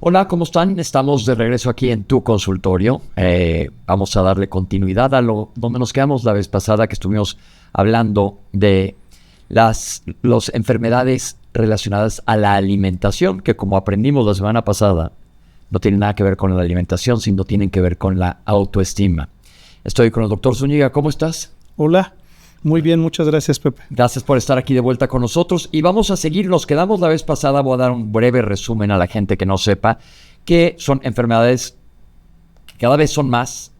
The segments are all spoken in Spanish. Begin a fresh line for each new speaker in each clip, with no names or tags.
Hola, ¿cómo están? Estamos de regreso aquí en tu consultorio. Vamos a darle continuidad a donde nos quedamos la vez pasada, que estuvimos hablando de las enfermedades relacionadas a la alimentación, que como aprendimos la semana pasada, no tienen nada que ver con la alimentación, sino tienen que ver con la autoestima. Estoy con el doctor Zúñiga. ¿Cómo estás?
Hola, muy bien, muchas gracias, Pepe.
Gracias por estar aquí de vuelta con nosotros y vamos a seguir. Nos quedamos la vez pasada. Voy a dar un breve resumen a la gente que no sepa que son enfermedades que cada vez son más,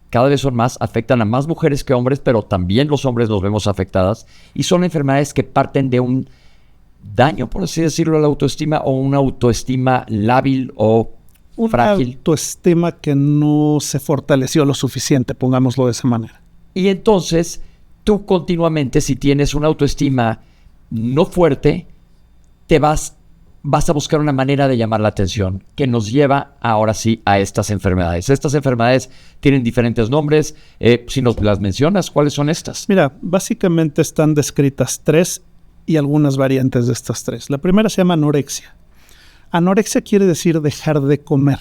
afectan a más mujeres que hombres, pero también los hombres nos vemos afectadas y son enfermedades que parten de un daño, por así decirlo, a la autoestima o una autoestima lábil o frágil.
Una autoestima que no se fortaleció lo suficiente, pongámoslo de esa manera.
Y entonces tú continuamente, si tienes una autoestima no fuerte, vas a buscar una manera de llamar la atención que nos lleva ahora sí a estas enfermedades. Estas enfermedades tienen diferentes nombres. Si nos las mencionas, ¿cuáles son estas?
Mira, básicamente están descritas 3 y algunas variantes de estas 3. La primera se llama anorexia. Anorexia quiere decir dejar de comer,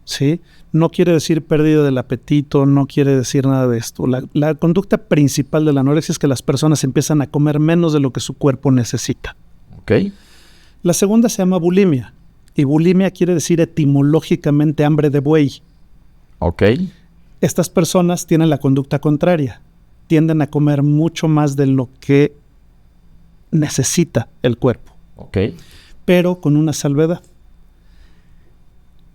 ¿sí? No quiere decir pérdida del apetito, no quiere decir nada de esto. La conducta principal de la anorexia es que las personas empiezan a comer menos de lo que su cuerpo necesita.
Ok.
La segunda se llama bulimia. Y bulimia quiere decir etimológicamente hambre de buey.
Ok.
Estas personas tienen la conducta contraria. Tienden a comer mucho más de lo que necesita el cuerpo.
Ok.
Pero con una salvedad.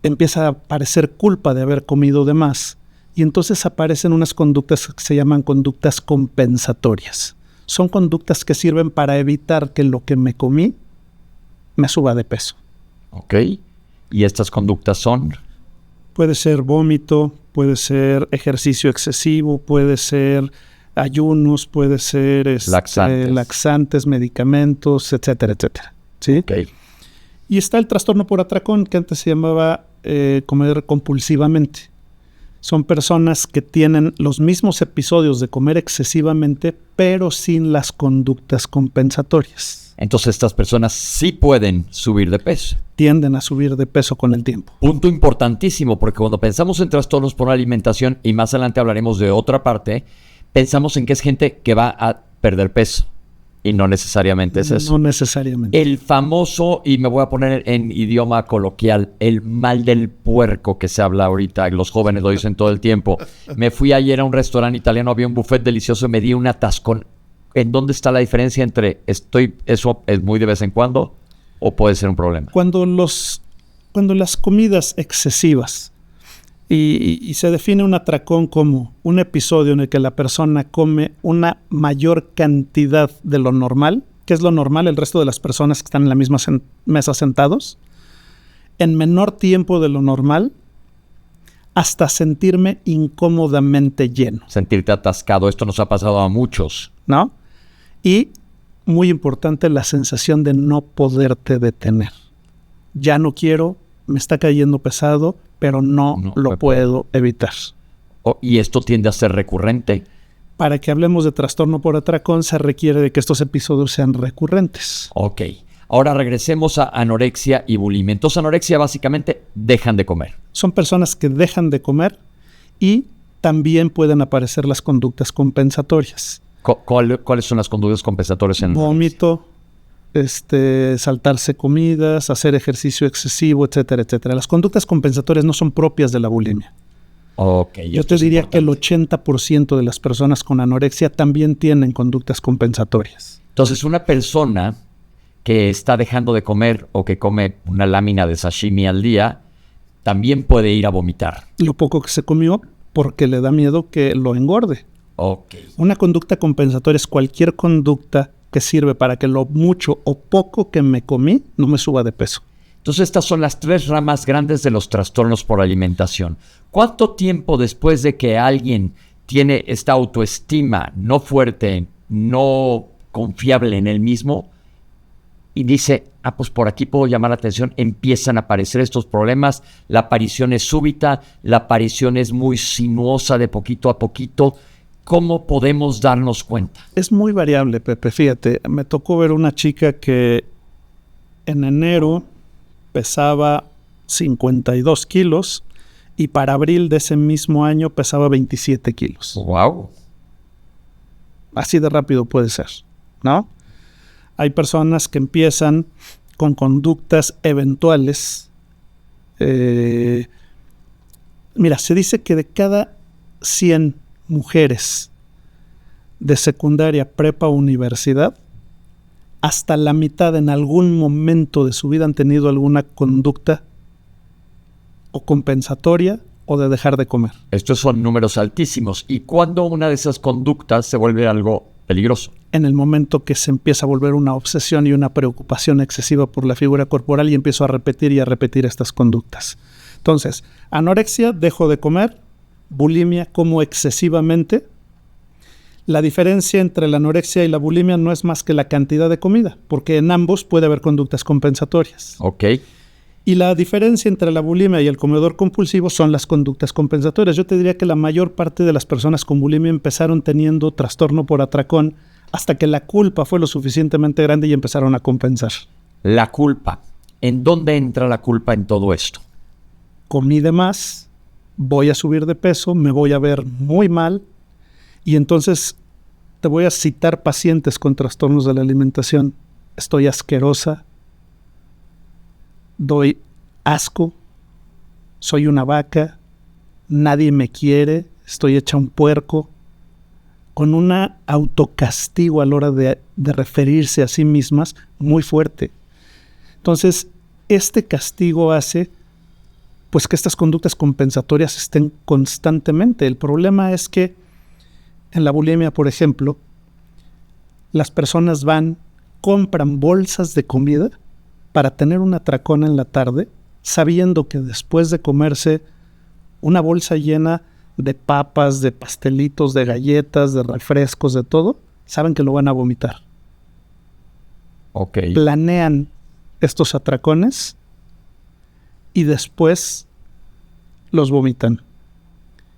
Empieza a aparecer culpa de haber comido de más y entonces aparecen unas conductas que se llaman conductas compensatorias. Son conductas que sirven para evitar que lo que me comí me suba de peso.
Ok. ¿Y estas conductas son?
Puede ser vómito, puede ser ejercicio excesivo, puede ser ayunos, puede ser laxantes, medicamentos, etcétera, etcétera. ¿Sí?
Ok.
Y está el trastorno por atracón, que antes se llamaba comer compulsivamente. Son personas que tienen los mismos episodios de comer excesivamente, pero sin las conductas compensatorias.
Entonces estas personas sí pueden subir de peso.
Tienden a subir de peso con el tiempo.
Punto importantísimo, porque cuando pensamos en trastornos por alimentación, y más adelante hablaremos de otra parte, pensamos en que es gente que va a perder peso. Y no necesariamente es eso.
No necesariamente.
El famoso, y me voy a poner en idioma coloquial, el mal del puerco que se habla ahorita, los jóvenes lo dicen todo el tiempo. Me fui ayer a un restaurante italiano, había un buffet delicioso y me di un atascón. ¿En dónde está la diferencia entre eso es muy de vez en cuando o puede ser un problema?
Cuando las comidas excesivas, y se define un atracón como un episodio en el que la persona come una mayor cantidad de lo normal, que es lo normal el resto de las personas que están en la misma mesa sentados, en menor tiempo de lo normal, hasta sentirme incómodamente lleno.
Sentirte atascado, esto nos ha pasado a muchos.
¿No? Y, muy importante, la sensación de no poderte detener. Ya no quiero, me está cayendo pesado, pero no lo puedo evitar.
Y esto tiende a ser recurrente.
Para que hablemos de trastorno por atracón, se requiere de que estos episodios sean recurrentes.
Ok. Ahora regresemos a anorexia y bulimia. Entonces, anorexia básicamente dejan de comer.
Son personas que dejan de comer y también pueden aparecer las conductas compensatorias.
¿Cuáles son las conductas compensatorias en
vómito, saltarse comidas, hacer ejercicio excesivo, etcétera, etcétera? Las conductas compensatorias no son propias de la bulimia.
Okay,
yo te diría que el 80% de las personas con anorexia también tienen conductas compensatorias.
Entonces, una persona que está dejando de comer o que come una lámina de sashimi al día, también puede ir a vomitar.
Lo poco que se comió porque le da miedo que lo engorde.
Okay.
Una conducta compensatoria es cualquier conducta que sirve para que lo mucho o poco que me comí no me suba de peso.
Entonces, estas son las 3 ramas grandes de los trastornos por alimentación. ¿Cuánto tiempo después de que alguien tiene esta autoestima no fuerte, no confiable en él mismo, y dice, pues por aquí puedo llamar la atención, empiezan a aparecer estos problemas, la aparición es súbita, la aparición es muy sinuosa de poquito a poquito? ¿Cómo podemos darnos cuenta?
Es muy variable, Pepe. Fíjate, me tocó ver una chica que en enero pesaba 52 kilos y para abril de ese mismo año pesaba 27 kilos.
¡Wow!
Así de rápido puede ser, ¿no? Hay personas que empiezan con conductas eventuales. Mira, se dice que de cada 100 mujeres de secundaria, prepa o universidad, hasta la mitad en algún momento de su vida han tenido alguna conducta o compensatoria o de dejar de comer.
Estos son números altísimos. ¿Y cuándo una de esas conductas se vuelve algo peligroso?
En el momento que se empieza a volver una obsesión y una preocupación excesiva por la figura corporal y empiezo a repetir estas conductas. Entonces, anorexia, dejo de comer; bulimia, como excesivamente. La diferencia entre la anorexia y la bulimia no es más que la cantidad de comida, porque en ambos puede haber conductas compensatorias.
Ok.
Y la diferencia entre la bulimia y el comedor compulsivo son las conductas compensatorias. Yo te diría que la mayor parte de las personas con bulimia empezaron teniendo trastorno por atracón hasta que la culpa fue lo suficientemente grande y empezaron a compensar.
La culpa. ¿En dónde entra la culpa en todo esto?
Comí de más, voy a subir de peso, me voy a ver muy mal, y entonces te voy a citar pacientes con trastornos de la alimentación. Estoy asquerosa, doy asco, soy una vaca, nadie me quiere, estoy hecha un puerco, con un autocastigo a la hora de referirse a sí mismas muy fuerte. Entonces, este castigo hace pues que estas conductas compensatorias estén constantemente. El problema es que en la bulimia, por ejemplo, las personas compran bolsas de comida para tener un atracón en la tarde, sabiendo que después de comerse una bolsa llena de papas, de pastelitos, de galletas, de refrescos, de todo, saben que lo van a vomitar.
Ok.
Planean estos atracones y después los vomitan.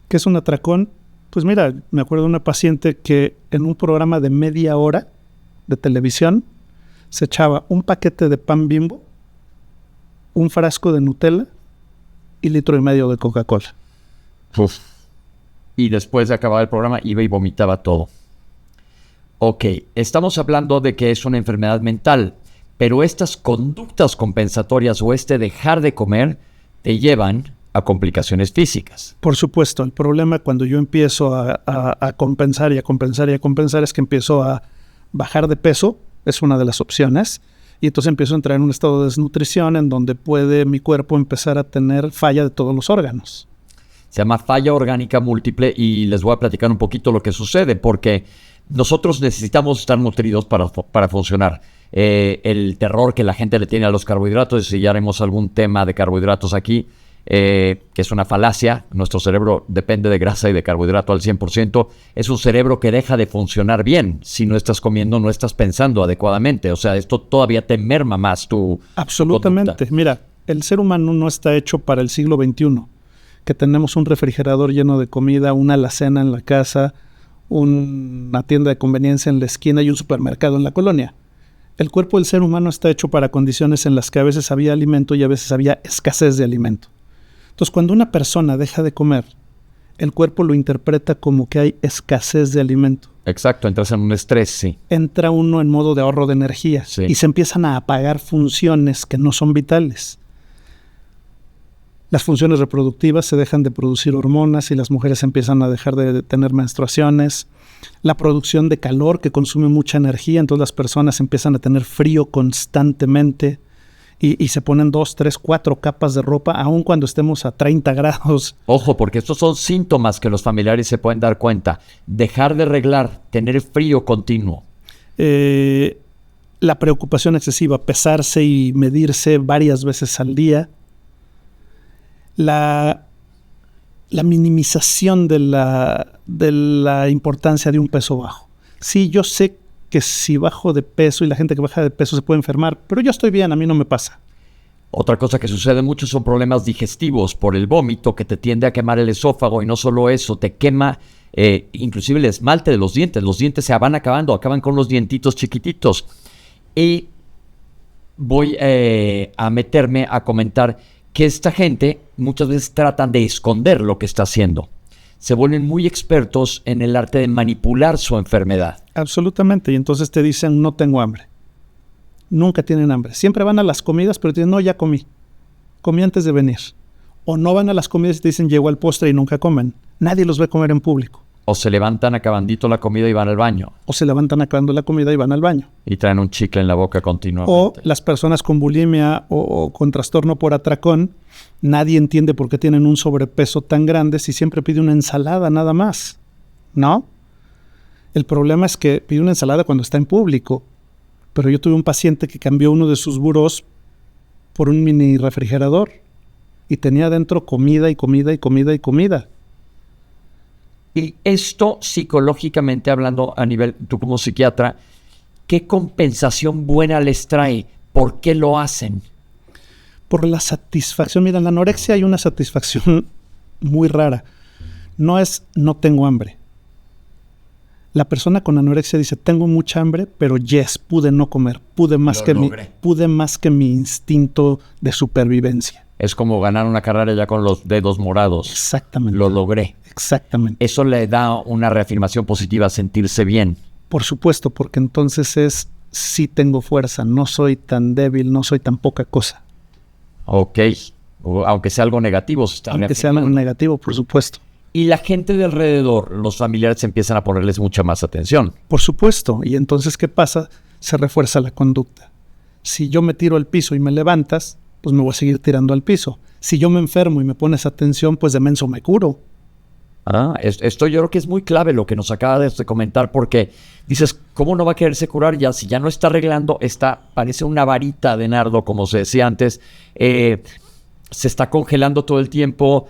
¿Qué es un atracón? Pues mira, me acuerdo de una paciente que en un programa de media hora de televisión se echaba un paquete de pan Bimbo, un frasco de Nutella y 1,5 litros de Coca-Cola.
Uf. Y después de acabar el programa iba y vomitaba todo. Ok, estamos hablando de que es una enfermedad mental, pero estas conductas compensatorias o dejar de comer te llevan a complicaciones físicas.
Por supuesto, el problema cuando yo empiezo a compensar y a compensar y a compensar es que empiezo a bajar de peso, es una de las opciones, y entonces empiezo a entrar en un estado de desnutrición en donde puede mi cuerpo empezar a tener falla de todos los órganos.
Se llama falla orgánica múltiple y les voy a platicar un poquito lo que sucede, porque nosotros necesitamos estar nutridos para funcionar. El terror que la gente le tiene a los carbohidratos, y ya haremos algún tema de carbohidratos aquí, que es una falacia. Nuestro cerebro depende de grasa y de carbohidrato al 100%. Es un cerebro que deja de funcionar bien si no estás comiendo, no estás pensando adecuadamente. O sea, esto todavía te merma más tu
Absolutamente.
conducta.
Mira, el ser humano no está hecho para el siglo XXI, que tenemos un refrigerador lleno de comida, una alacena en la casa, una tienda de conveniencia en la esquina y un supermercado en la colonia. El cuerpo del ser humano está hecho para condiciones en las que a veces había alimento y a veces había escasez de alimento. Entonces, cuando una persona deja de comer, el cuerpo lo interpreta como que hay escasez de alimento.
Exacto, entras en un estrés, sí.
Entra uno en modo de ahorro de energía, sí, y se empiezan a apagar funciones que no son vitales. Las funciones reproductivas se dejan de producir hormonas y las mujeres empiezan a dejar de tener menstruaciones. La producción de calor, que consume mucha energía, entonces las personas empiezan a tener frío constantemente y se ponen 2, 3, 4 capas de ropa, aun cuando estemos a 30 grados.
Ojo, porque estos son síntomas que los familiares se pueden dar cuenta. Dejar de reglar, tener frío continuo.
La preocupación excesiva, pesarse y medirse varias veces al día. La minimización de la importancia de un peso bajo. Sí, yo sé que si bajo de peso y la gente que baja de peso se puede enfermar, pero yo estoy bien, a mí no me pasa.
Otra cosa que sucede mucho son problemas digestivos por el vómito que te tiende a quemar el esófago, y no solo eso, te quema inclusive el esmalte de los dientes. Los dientes se van acabando, acaban con los dientitos chiquititos. Y voy a meterme a comentar que esta gente muchas veces tratan de esconder lo que está haciendo. Se vuelven muy expertos en el arte de manipular su enfermedad.
Absolutamente. Y entonces te dicen, no tengo hambre. Nunca tienen hambre. Siempre van a las comidas, pero te dicen, no, ya comí. Comí antes de venir. O no van a las comidas y te dicen, llegó al postre y nunca comen. Nadie los ve comer en público.
O se levantan acabandito la comida y van al baño.
O se levantan acabando la comida y van al baño.
Y traen un chicle en la boca continuamente.
O las personas con bulimia o con trastorno por atracón, nadie entiende por qué tienen un sobrepeso tan grande si siempre pide una ensalada nada más, ¿no? El problema es que pide una ensalada cuando está en público. Pero yo tuve un paciente que cambió uno de sus burós por un mini refrigerador y tenía dentro comida y comida y comida y comida.
Y esto, psicológicamente hablando, a nivel, tú como psiquiatra, ¿qué compensación buena les trae? ¿Por qué lo hacen?
Por la satisfacción. Mira, en la anorexia hay una satisfacción muy rara. No es no tengo hambre. La persona con anorexia dice, tengo mucha hambre, pero pude no comer. Pude más que mi instinto de supervivencia.
Es como ganar una carrera ya con los dedos morados.
Exactamente.
Lo logré.
Exactamente.
Eso le da una reafirmación positiva, sentirse bien.
Por supuesto, porque entonces sí tengo fuerza, no soy tan débil, no soy tan poca cosa.
Ok. Aunque sea algo negativo.
Aunque sea algo negativo, por supuesto.
Y la gente de alrededor, los familiares, empiezan a ponerles mucha más atención.
Por supuesto. Y entonces, ¿qué pasa? Se refuerza la conducta. Si yo me tiro al piso y me levantas, pues me voy a seguir tirando al piso. Si yo me enfermo y me pones atención, pues de menso me curo.
Esto yo creo que es muy clave lo que nos acaba de comentar, porque dices, ¿cómo no va a quererse curar ya? Si ya no está arreglando, parece una varita de nardo, como se decía antes, se está congelando todo el tiempo,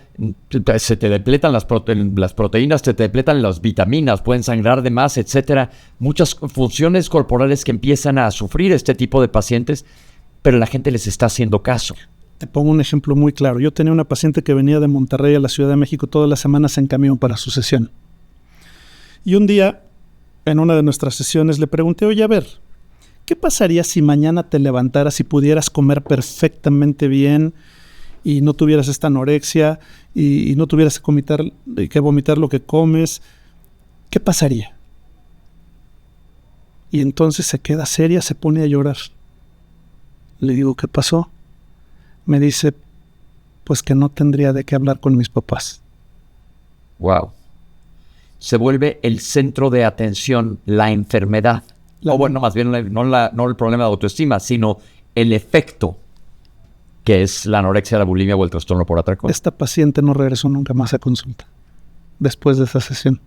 se te depletan las proteínas, te depletan las vitaminas, pueden sangrar de más, etcétera. Muchas funciones corporales que empiezan a sufrir este tipo de pacientes, pero la gente les está haciendo caso.
Te pongo un ejemplo muy claro. Yo tenía una paciente que venía de Monterrey a la Ciudad de México todas las semanas en camión para su sesión. Y un día, en una de nuestras sesiones, le pregunté, oye, a ver, ¿qué pasaría si mañana te levantaras y pudieras comer perfectamente bien y no tuvieras esta anorexia y no tuvieras que vomitar lo que comes? ¿Qué pasaría? Y entonces se queda seria, se pone a llorar. Le digo, ¿qué pasó? Me dice, pues que no tendría de qué hablar con mis papás.
Wow. Se vuelve el centro de atención la enfermedad. Más bien no el problema de autoestima, sino el efecto que es la anorexia, la bulimia o el trastorno por atracón.
Esta paciente no regresó nunca más a consulta después de esa sesión.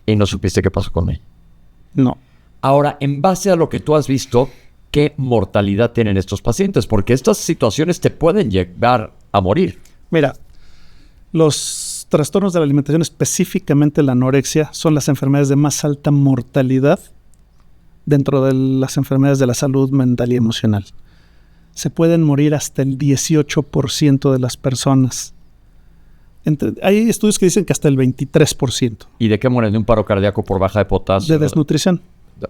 ¿Y no supiste qué pasó con ella?
No.
Ahora, en base a lo que tú has visto, ¿qué mortalidad tienen estos pacientes? Porque estas situaciones te pueden llevar a morir.
Mira, los trastornos de la alimentación, específicamente la anorexia, son las enfermedades de más alta mortalidad dentro de las enfermedades de la salud mental y emocional. Se pueden morir hasta el 18% de las personas. Hay estudios que dicen que hasta el 23%.
¿Y de qué mueren? ¿De un paro cardíaco por baja de potasio?
De desnutrición.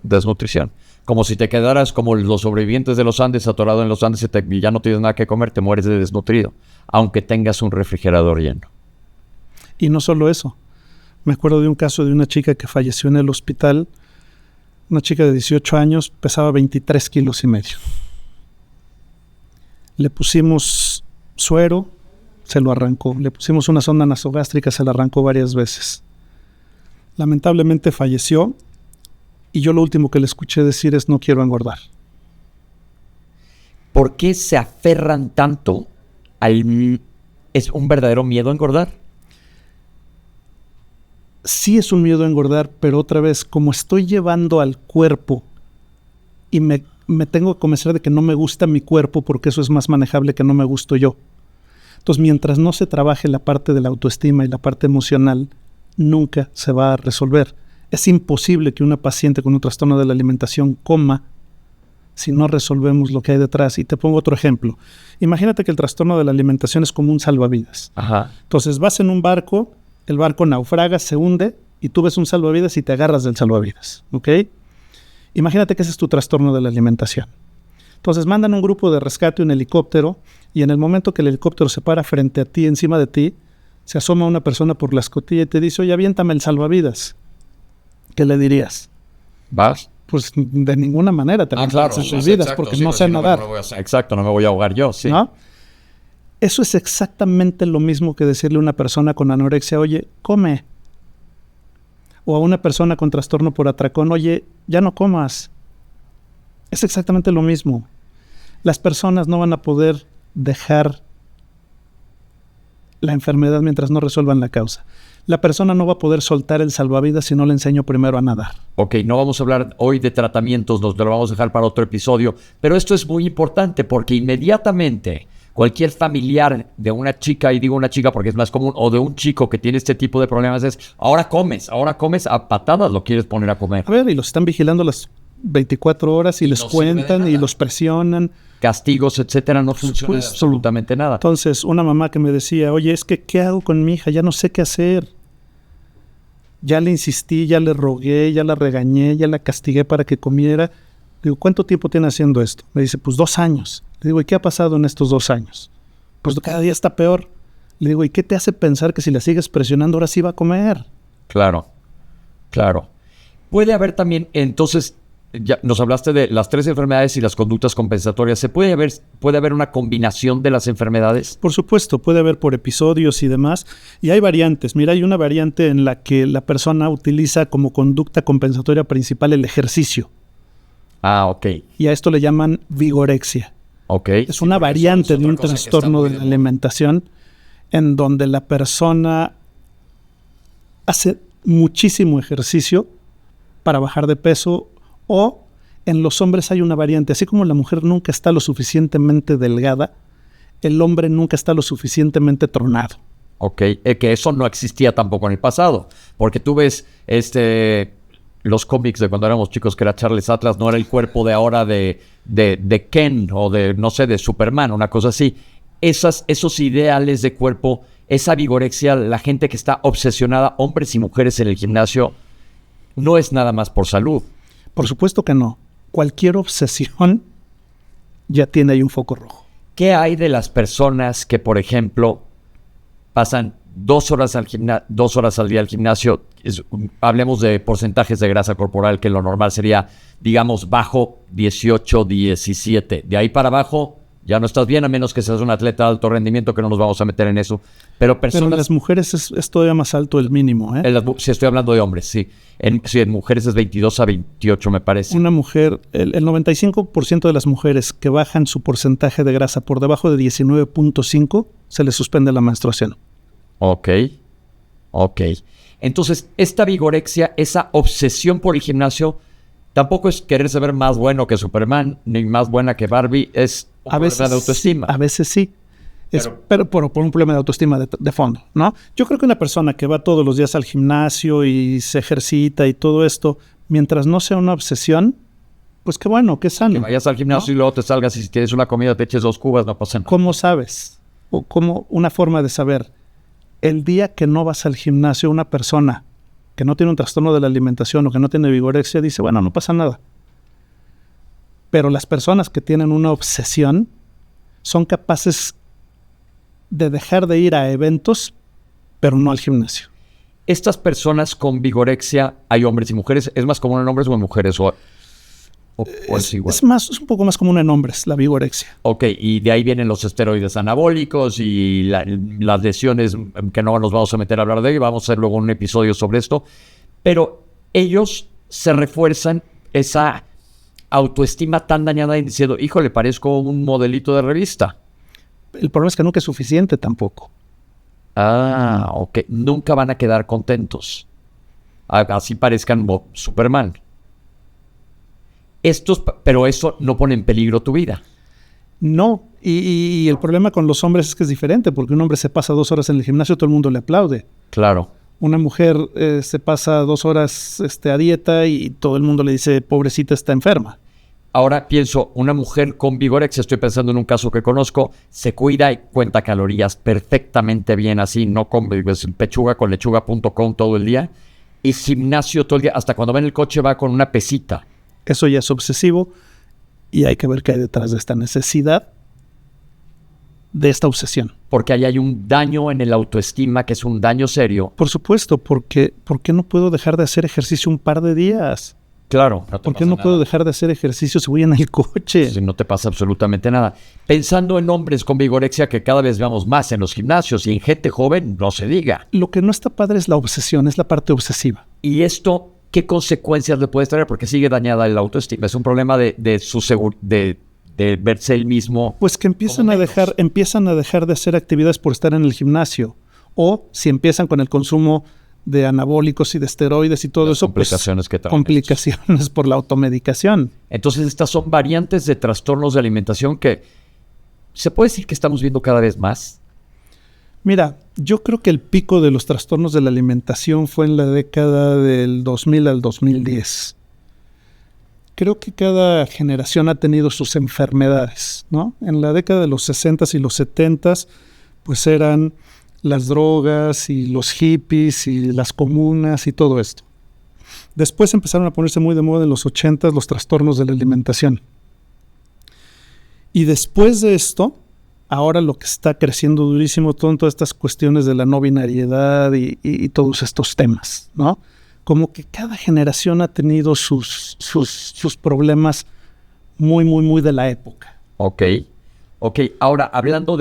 Desnutrición. Como si te quedaras como los sobrevivientes de los Andes, atorado en los Andes y ya no tienes nada que comer, te mueres de desnutrido, aunque tengas un refrigerador lleno.
Y no solo eso. Me acuerdo de un caso de una chica que falleció en el hospital, una chica de 18 años, pesaba 23 kilos y medio. Le pusimos suero, se lo arrancó. Le pusimos una sonda nasogástrica, se la arrancó varias veces. Lamentablemente falleció. Y yo lo último que le escuché decir es, no quiero engordar.
¿Por qué se aferran tanto ¿Es un verdadero miedo a engordar?
Sí es un miedo a engordar, pero otra vez, como estoy llevando al cuerpo y me tengo que convencer de que no me gusta mi cuerpo porque eso es más manejable que no me gusto yo. Entonces, mientras no se trabaje la parte de la autoestima y la parte emocional, nunca se va a resolver. Es imposible que una paciente con un trastorno de la alimentación coma si no resolvemos lo que hay detrás. Y te pongo otro ejemplo. Imagínate que el trastorno de la alimentación es como un salvavidas.
Ajá.
Entonces vas en un barco, el barco naufraga, se hunde, y tú ves un salvavidas y te agarras del salvavidas. ¿Ok? Imagínate que ese es tu trastorno de la alimentación. Entonces mandan un grupo de rescate, un helicóptero, y en el momento que el helicóptero se para frente a ti, encima de ti, se asoma una persona por la escotilla y te dice, oye, aviéntame el salvavidas. ¿Qué le dirías?
¿Vas?
Pues de ninguna manera te
claro,
sus vidas,
exacto,
porque
sí,
no sé nadar.
Exacto, no me voy a ahogar yo, sí.
¿No? Eso es exactamente lo mismo que decirle a una persona con anorexia, oye, come. O a una persona con trastorno por atracón, oye, ya no comas. Es exactamente lo mismo. Las personas no van a poder dejar la enfermedad mientras no resuelvan la causa. La persona no va a poder soltar el salvavidas si no le enseño primero a nadar.
Ok, no vamos a hablar hoy de tratamientos, nos lo vamos a dejar para otro episodio, pero esto es muy importante porque inmediatamente cualquier familiar de una chica, y digo una chica porque es más común, o de un chico que tiene este tipo de problemas es, ahora comes, a patadas lo quieres poner a comer.
A ver, y los están vigilando las 24 horas y les
no
cuentan y los presionan.
Castigos, etcétera, no funciona absolutamente nada.
Entonces, una mamá que me decía, oye, es que ¿qué hago con mi hija? Ya no sé qué hacer. Ya le insistí, ya le rogué, ya la regañé, ya la castigué para que comiera. Digo, ¿cuánto tiempo tiene haciendo esto? Me dice, pues 2 años. Le digo, ¿y qué ha pasado en estos 2 años? Pues cada día está peor. Le digo, ¿y qué te hace pensar que si la sigues presionando ahora sí va a comer?
Claro. Puede haber también, entonces, ya nos hablaste de las 3 enfermedades y las conductas compensatorias. ¿Puede haber una combinación de las enfermedades?
Por supuesto, puede haber por episodios y demás. Y hay variantes. Mira, hay una variante en la que la persona utiliza como conducta compensatoria principal el ejercicio.
Ok.
Y a esto le llaman vigorexia.
Ok.
Es una variante de un trastorno de la alimentación en donde la persona hace muchísimo ejercicio para bajar de peso. O en los hombres hay una variante, así como la mujer nunca está lo suficientemente delgada, el hombre nunca está lo suficientemente tronado.
Ok, que eso no existía tampoco en el pasado, porque tú ves los cómics de cuando éramos chicos, que era Charles Atlas, no era el cuerpo de ahora de Ken o de, no sé, de Superman, una cosa así. Esos ideales de cuerpo, esa vigorexia, la gente que está obsesionada, hombres y mujeres en el gimnasio, no es nada más por salud.
Por supuesto que no. Cualquier obsesión ya tiene ahí un foco rojo.
¿Qué hay de las personas que, por ejemplo, pasan 2 horas al día al gimnasio? Hablemos de porcentajes de grasa corporal, que lo normal sería, digamos, bajo 18, 17. De ahí para abajo ya no estás bien, a menos que seas un atleta de alto rendimiento, que no nos vamos a meter en eso. Pero
en las mujeres es todavía más alto el mínimo, ¿eh?
Si estoy hablando de hombres, sí. En mujeres es 22 a 28, me parece.
Una mujer, el 95% de las mujeres que bajan su porcentaje de grasa por debajo de 19.5, se les suspende la menstruación.
Ok. Entonces, esta vigorexia, esa obsesión por el gimnasio, tampoco es quererse ver más bueno que Superman, ni más buena que Barbie, es un problema de autoestima.
A veces sí. Pero por un problema de autoestima de fondo, ¿no? Yo creo que una persona que va todos los días al gimnasio y se ejercita y todo esto, mientras no sea una obsesión, pues qué bueno, qué sano.
Que vayas al gimnasio, ¿no? Y luego te salgas y si tienes una comida te eches 2 cubas, no pasa nada.
¿Cómo sabes? O como una forma de saber. El día que no vas al gimnasio, una persona que no tiene un trastorno de la alimentación o que no tiene vigorexia dice, bueno, no pasa nada. Pero las personas que tienen una obsesión son capaces de dejar de ir a eventos, pero no al gimnasio.
Estas personas con vigorexia, hay hombres y mujeres, ¿es más común en hombres o en mujeres? ¿O es igual?
Es un poco más común en hombres, la vigorexia.
Ok, y de ahí vienen los esteroides anabólicos y las lesiones, que no nos vamos a meter a hablar de ello, vamos a hacer luego un episodio sobre esto, pero ellos se refuerzan esa autoestima tan dañada y diciendo, híjole, parezco un modelito de revista.
El problema es que nunca es suficiente tampoco.
Ok. Nunca van a quedar contentos. Así parezcan Superman. Pero eso no pone en peligro tu vida.
No. Y el problema con los hombres es que es diferente, porque un hombre se pasa 2 horas en el gimnasio, todo el mundo le aplaude.
Claro.
Una mujer se pasa 2 horas a dieta y todo el mundo le dice, pobrecita, está enferma.
Ahora pienso, una mujer con vigorexia, estoy pensando en un caso que conozco, se cuida y cuenta calorías perfectamente bien, así, no come pechuga con lechuga.com todo el día, y gimnasio todo el día, hasta cuando va en el coche va con una pesita.
Eso ya es obsesivo y hay que ver qué hay detrás de esta necesidad de esta obsesión.
Porque ahí hay un daño en el autoestima, que es un daño serio.
Por supuesto, ¿por qué no puedo dejar de hacer ejercicio un par de días?
Claro.
¿Por qué no puedo dejar de hacer ejercicio si voy en el coche?
Si no te pasa absolutamente nada. Pensando en hombres con vigorexia, que cada vez veamos más en los gimnasios y en gente joven, no se diga.
Lo que no está padre es la obsesión, es la parte obsesiva.
¿Y esto qué consecuencias le puede traer? Porque sigue dañada el autoestima. Es un problema de verse él mismo.
Pues que empiezan a dejar de hacer actividades por estar en el gimnasio. O si empiezan con el consumo de anabólicos y de esteroides y todo
Las
eso,
complicaciones
pues,
que traen
complicaciones por la automedicación.
Entonces estas son variantes de trastornos de alimentación que se puede decir que estamos viendo cada vez más.
Mira, yo creo que el pico de los trastornos de la alimentación fue en la década del 2000 al 2010. Creo que cada generación ha tenido sus enfermedades, ¿no? En la década de los 60s y los 70s, pues eran las drogas y los hippies y las comunas y todo esto. Después empezaron a ponerse muy de moda en los 80s los trastornos de la alimentación. Y después de esto, ahora lo que está creciendo durísimo son todas estas cuestiones de la no binariedad y todos estos temas, ¿no? Como que cada generación ha tenido sus problemas muy, muy, muy de la época.
Ok. Ahora, hablando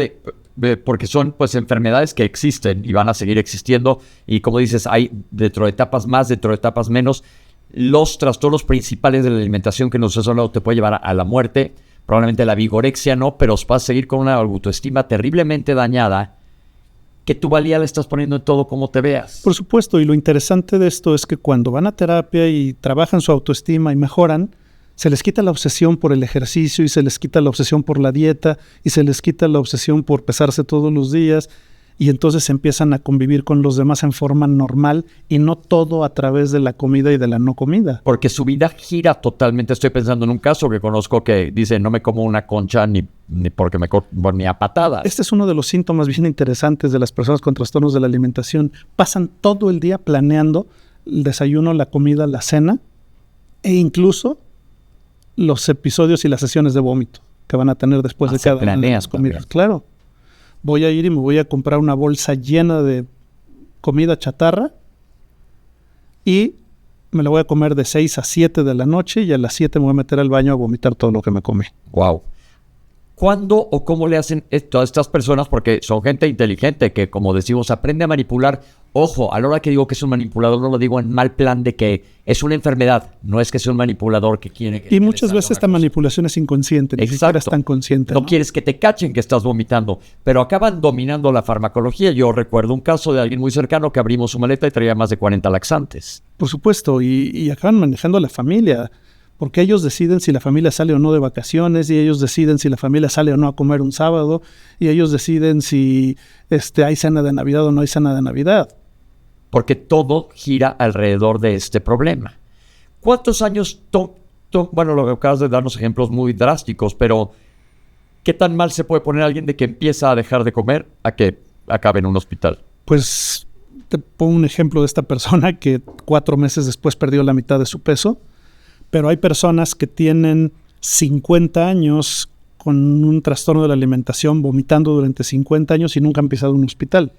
porque son pues enfermedades que existen y van a seguir existiendo, y como dices, hay dentro de etapas más, dentro de etapas menos. Los trastornos principales de la alimentación que nos has hablado te puede llevar a la muerte, probablemente la vigorexia no, pero vas a seguir con una autoestima terriblemente dañada, que tu valía la estás poniendo en todo como te veas.
Por supuesto, y lo interesante de esto es que cuando van a terapia y trabajan su autoestima y mejoran, se les quita la obsesión por el ejercicio y se les quita la obsesión por la dieta y se les quita la obsesión por pesarse todos los días, y entonces empiezan a convivir con los demás en forma normal y no todo a través de la comida y de la no comida.
Porque su vida gira totalmente. Estoy pensando en un caso que conozco que dice, no me como una concha ni porque ni a patadas.
Este es uno de los síntomas bien interesantes de las personas con trastornos de la alimentación. Pasan todo el día planeando el desayuno, la comida, la cena e incluso los episodios y las sesiones de vómito que van a tener después de cada una de las comidas. Claro. Voy a ir y me voy a comprar una bolsa llena de comida chatarra y me la voy a comer de 6 a 7 de la noche y a las 7 me voy a meter al baño a vomitar todo lo que me comí.
Wow. ¿Cuándo o cómo le hacen esto a estas personas? Porque son gente inteligente que, como decimos, aprende a manipular. Ojo, a la hora que digo que es un manipulador, no lo digo en mal plan de que es una enfermedad. No es que sea un manipulador que quiere...
Y muchas veces esta manipulación es inconsciente. Ni siquiera es tan consciente.
No quieres que te cachen que estás vomitando, pero acaban dominando la farmacología. Yo recuerdo un caso de alguien muy cercano que abrimos su maleta y traía más de 40 laxantes.
Por supuesto, y acaban manejando a la familia. Porque ellos deciden si la familia sale o no de vacaciones, y ellos deciden si la familia sale o no a comer un sábado, y ellos deciden si hay cena de Navidad o no hay cena de Navidad.
Porque todo gira alrededor de este problema. ¿Cuántos años bueno, lo que acabas de darnos ejemplos muy drásticos, pero ¿qué tan mal se puede poner a alguien de que empieza a dejar de comer a que acabe en un hospital?
Pues te pongo un ejemplo de esta persona que 4 meses después perdió la mitad de su peso. Pero hay personas que tienen 50 años con un trastorno de la alimentación, vomitando durante 50 años y nunca han pisado un hospital.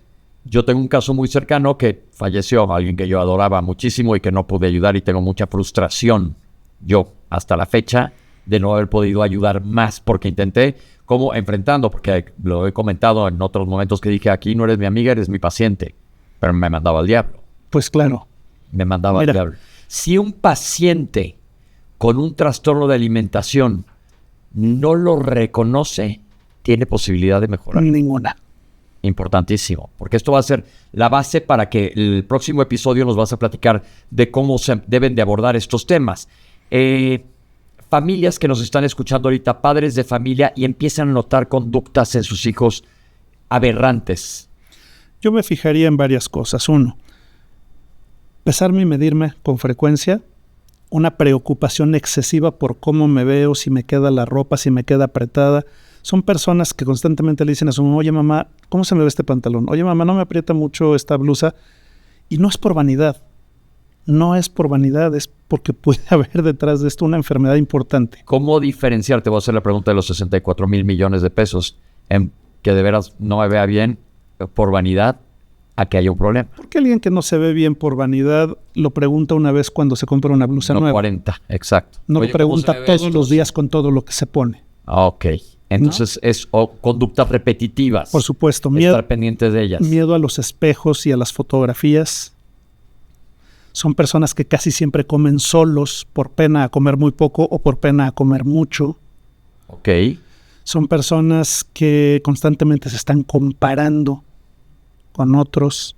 Yo tengo un caso muy cercano que falleció, alguien que yo adoraba muchísimo y que no pude ayudar, y tengo mucha frustración, yo, hasta la fecha, de no haber podido ayudar más, porque intenté como enfrentando, porque lo he comentado en otros momentos que dije, aquí no eres mi amiga, eres mi paciente, pero me mandaba al diablo.
Pues claro.
Me mandaba al diablo. Si un paciente con un trastorno de alimentación no lo reconoce, tiene posibilidad de mejorar.
Ninguna.
Importantísimo, porque esto va a ser la base para que el próximo episodio nos vas a platicar de cómo se deben de abordar estos temas. Familias que nos están escuchando ahorita, padres de familia, y empiezan a notar conductas en sus hijos aberrantes.
Yo me fijaría en varias cosas. 1, pesarme y medirme con frecuencia. Una preocupación excesiva por cómo me veo, si me queda la ropa, si me queda apretada. Son personas que constantemente le dicen a su mamá, oye mamá, ¿cómo se me ve este pantalón? Oye mamá, no me aprieta mucho esta blusa. Y no es por vanidad. No es por vanidad, es porque puede haber detrás de esto una enfermedad importante.
¿Cómo diferenciar? Te voy a hacer la pregunta de los 64,000 millones de pesos. que de veras no me vea bien por vanidad a que haya un problema.
Porque alguien que no se ve bien por vanidad lo pregunta una vez cuando se compra una blusa
No
nueva.
40, exacto.
No
Oye,
lo pregunta
¿cómo se me ve
todos
esto?
los días con todo lo que se pone.
Ok. Entonces es conductas repetitivas.
Por supuesto,
Estar pendientes de ellas.
miedo a los espejos y a las fotografías. Son personas que casi siempre comen solos por pena a comer muy poco o por pena a comer mucho.
Ok.
Son personas que constantemente se están comparando con otros.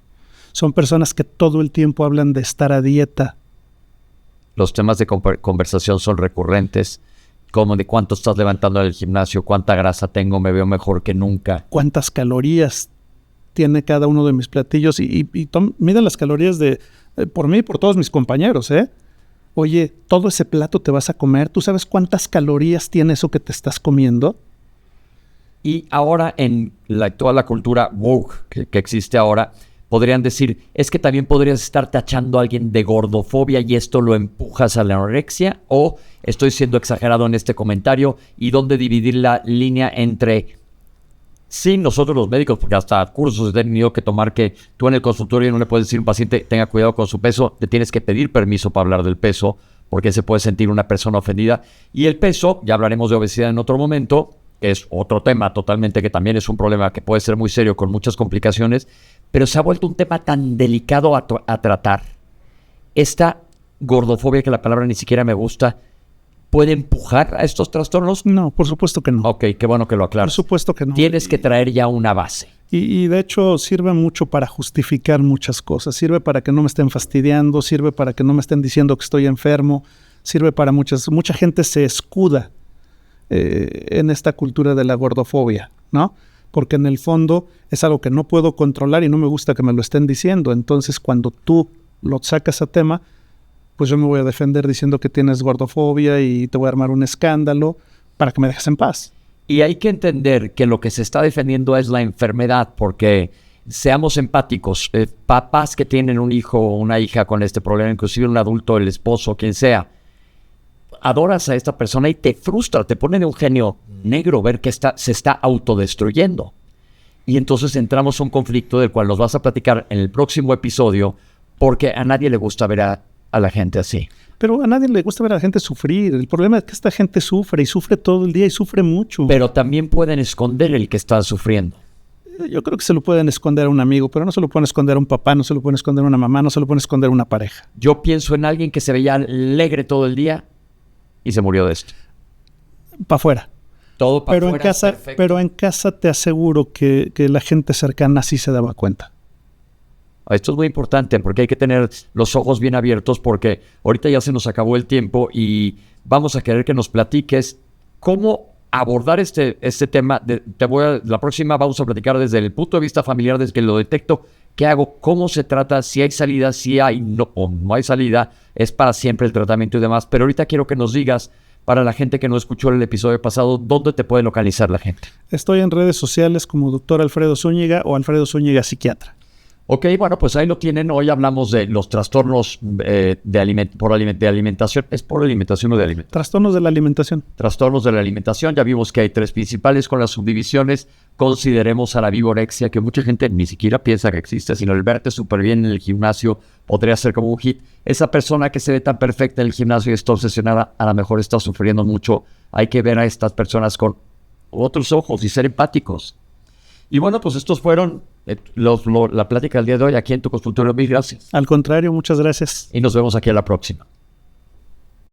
Son personas que todo el tiempo hablan de estar a dieta.
Los temas de conversación son recurrentes, como de cuánto estás levantando en el gimnasio, cuánta grasa tengo, me veo mejor que nunca.
Cuántas calorías tiene cada uno de mis platillos y mide las calorías por mí y por todos mis compañeros, ¿eh? Oye, todo ese plato te vas a comer, ¿tú sabes cuántas calorías tiene eso que te estás comiendo?
Y ahora en toda la cultura woke que existe ahora, podrían decir, es que también podrías estar tachando a alguien de gordofobia y esto lo empujas a la anorexia, o estoy siendo exagerado en este comentario, y dónde dividir la línea entre, sí, nosotros los médicos, porque hasta cursos he tenido que tomar que tú en el consultorio no le puedes decir a un paciente tenga cuidado con su peso, te tienes que pedir permiso para hablar del peso, porque se puede sentir una persona ofendida. Y el peso, ya hablaremos de obesidad en otro momento, es otro tema totalmente que también es un problema que puede ser muy serio con muchas complicaciones, pero se ha vuelto un tema tan delicado a tratar. Esta gordofobia, que la palabra ni siquiera me gusta, ¿puede empujar a estos trastornos?
No, por supuesto que no.
Ok, qué bueno que lo aclaras.
Por supuesto que no.
Tienes que traer ya una base.
Y de hecho sirve mucho para justificar muchas cosas. Sirve para que no me estén fastidiando, sirve para que no me estén diciendo que estoy enfermo, sirve para mucha gente se escuda en esta cultura de la gordofobia, ¿no? Porque en el fondo es algo que no puedo controlar y no me gusta que me lo estén diciendo. Entonces, cuando tú lo sacas a tema, pues yo me voy a defender diciendo que tienes gordofobia y te voy a armar un escándalo para que me dejes en paz.
Y hay que entender que lo que se está defendiendo es la enfermedad, porque seamos empáticos. Papás que tienen un hijo o una hija con este problema, inclusive un adulto, el esposo, quien sea, adoras a esta persona y te frustra, te pone de un genio negro ver que se está autodestruyendo. Y entonces entramos a un conflicto del cual nos vas a platicar en el próximo episodio, porque a nadie le gusta ver a la gente así.
Pero a nadie le gusta ver a la gente sufrir. El problema es que esta gente sufre y sufre todo el día y sufre mucho.
Pero también pueden esconder el que está sufriendo.
Yo creo que se lo pueden esconder a un amigo, pero no se lo pueden esconder a un papá, no se lo pueden esconder a una mamá, no se lo pueden esconder a una pareja.
Yo pienso en alguien que se veía alegre todo el día y se murió de esto.
Para afuera.
Todo para
Pero
afuera.
pero en casa te aseguro que la gente cercana sí se daba cuenta.
Esto es muy importante porque hay que tener los ojos bien abiertos, porque ahorita ya se nos acabó el tiempo y vamos a querer que nos platiques cómo abordar este tema. La próxima vamos a platicar desde el punto de vista familiar, desde que lo detecto, qué hago, cómo se trata, si hay salida, si hay no, o no hay salida, es para siempre el tratamiento y demás. Pero ahorita quiero que nos digas, para la gente que no escuchó el episodio pasado, ¿dónde te puede localizar la gente?
Estoy en redes sociales como Dr. Alfredo Zúñiga o Alfredo Zúñiga Psiquiatra.
Ok, bueno, pues ahí lo tienen. Hoy hablamos de los trastornos de alimentación. ¿Es por alimentación o de alimentación?
Trastornos de la alimentación.
Trastornos de la alimentación. Ya vimos que hay 3 principales con las subdivisiones. Consideremos a la vigorexia, que mucha gente ni siquiera piensa que existe, sino el verte súper bien en el gimnasio podría ser como un hit. Esa persona que se ve tan perfecta en el gimnasio y está obsesionada, a lo mejor está sufriendo mucho. Hay que ver a estas personas con otros ojos y ser empáticos. Y bueno, pues estos fueron la plática del día de hoy aquí en tu consultorio. Mil gracias.
Al contrario, muchas gracias.
Y nos vemos aquí a la próxima.